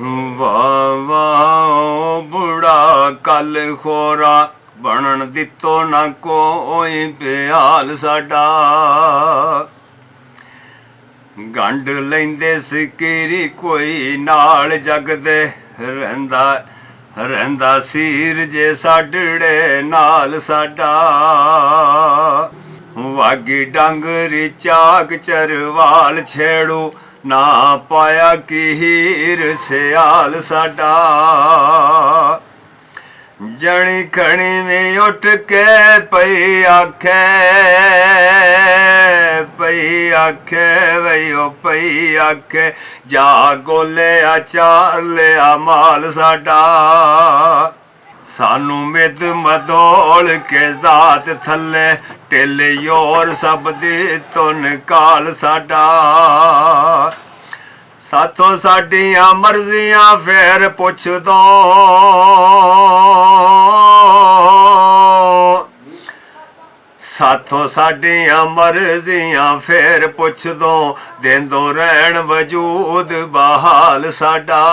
ਵਾਹ ਵਾਹ ਬੁੜਾ ਕੱਲ ਖੋਰਾ ਬਣਨ ਦਿੱਤੋ ਨਾ ਕੋਈ ਪਿਆਲ ਸਾਡਾ। ਗੰਢ ਲੈਂਦੇ ਸਕੀਰੀ ਕੋਈ ਨਾਲ ਜਗਦੇ ਰਹਿੰਦਾ ਸੀਰ ਜੇ ਸਾਡੜੇ ਨਾਲ ਸਾਡਾ। ਵਾਗੀ ਡੰਗਰੀ ਚਾਕ ਚਰਵਾਲ ਛੇੜੂ ਨਾ ਪਾਇਆ ਕੀ ਹੀਰ ਸਿਆਲ ਸਾਡਾ। ਜਣੀ ਖਣੀ ਵੀ ਉੱਠ ਕੇ ਪਈ ਆਖੇ ਵਈਓ ਪਈ ਆਖੇ ਜਾ ਗੋਲਿਆ ਚਾਲਿਆ ਮਾਲ ਸਾਡਾ। ਸਾਨੂੰ ਮਿੱਧ ਮਦੋਲ ਕੇ ਜ਼ਾਤ ਥੱਲੇ ਢਿੱਲ ਯੋਰ ਸਭ ਦੀ ਤੁਨ ਕਾਲ ਸਾਡਾ। ਸਾਥੋਂ ਸਾਡੀਆਂ ਮਰਜ਼ੀਆਂ ਫੇਰ ਪੁੱਛ ਦੋ ਸਾਥੋਂ ਸਾਡੀਆਂ ਮਰਜ਼ੀਆਂ ਫੇਰ ਪੁੱਛ ਦੋ ਦੇਂਦੋ ਰਹਿਣ ਵਜੂਦ ਬਹਾਲ ਸਾਡਾ।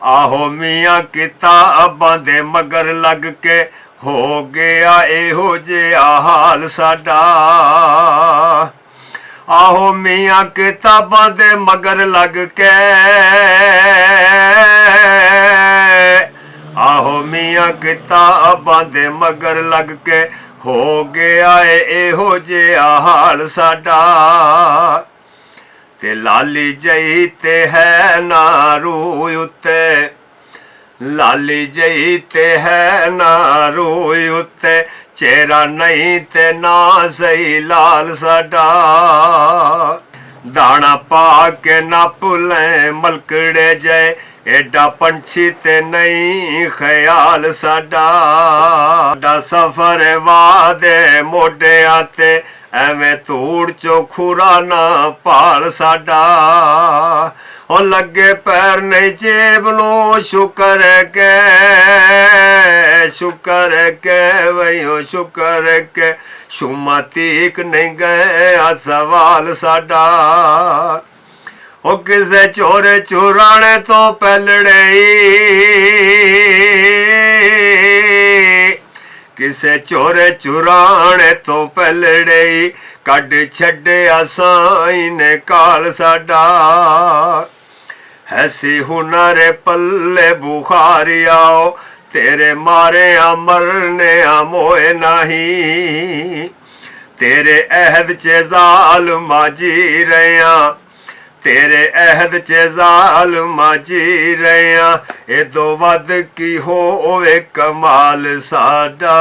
ਆਹੋ ਮੀਆਂ ਕਿਤਾਬਾਂ ਦੇ ਮਗਰ ਲੱਗ ਕੇ ਹੋ ਗਿਆ ਇਹੋ ਜਿਹਾ ਹਾਲ ਸਾਡਾ। ਆਹੋ ਮੀਆਂ ਕਿਤਾਬਾਂ ਦੇ ਮਗਰ ਲੱਗ ਕੇ ਆਹੋ ਮੀਆਂ ਕਿਤਾਬਾਂ ਦੇ ਮਗਰ ਲੱਗ ਕੇ ਹੋ ਗਿਆ ਇਹੋ ਜਿਹਾ ਹਾਲ ਸਾਡਾ। ਤੇ ਲਾਲੀ ਜਈ ਤੇ ਹੈ ਨਾ ਰੂਹ ਉੱਤੇ ਲਾਲੀ ਜਈ ਤੇ ਹੈ ਨਾ ਰੂਹ ਉੱਤੇ ਚਿਹਰਾ ਨਹੀਂ ਤੇ ਨਾ ਸਹੀ ਲਾਲ ਸਾਡਾ। ਦਾਣਾ ਪਾ ਕੇ ਨੱਪ ਲੈ ਮਲਕੜੇ ਜੈ ਐਡਾ ਪੰਛੀ ਤੇ ਨਹੀਂ ਖਿਆਲ ਸਾਡਾ। ਸਫਰ ਵਾਦੇ ਮੋਢਿਆਂ ਤੇ ਐਵੇਂ ਧੂੜ ਚੋਂ ਖੁਰਾ ਨਾ ਭਾਲ ਸਾਡਾ। ਉਹ ਲੱਗੇ ਪੈਰ ਨਹੀਂ ਜੇਬ ਨੂੰ ਸ਼ੁਕਰ ਕੇ ਵਈਓ ਸ਼ੁਕਰ ਕੇ ਸ਼ੁਮਾ ਤੀਕ ਨਹੀਂ ਗਏ ਆ ਸਵਾਲ ਸਾਡਾ। ਉਹ ਕਿਸੇ ਚੋਰੇ ਚੁਰਾਣੇ ਤੋਂ ਪਹਿਲੜੇ ਕਿਸੇ ਚੋਰੇ ਚੁਰਾਣੇ ਤੋਂ ਪਹਿਲੜੇ ਕੱਢ ਛੱਡਿਆ ਸਾਈਂ ਨੇ ਕਾਲ ਸਾਡਾ। ਐਸੀ ਹੁਨਰ ਪੱਲੇ ਬੁਖਾਰੀ ਆਓ ਤੇਰੇ ਮਾਰਿਆ ਮਰਨਿਆ ਮੋਏ ਨਹੀਂ। ਤੇਰੇ ਅਹਿਦ ਚ ਜ਼ਾਲਮਾਂ ਜੀ ਰਿਆਂ ਤੇਰੇ ਅਹਿਦ ਚ ਜ਼ਾਲਮਾਂ ਜੀ ਰਿਆਂ ਇਹਦੋਂ ਵੱਧ ਕੀ ਹੋਵੇ ਕਮਾਲ ਸਾਡਾ।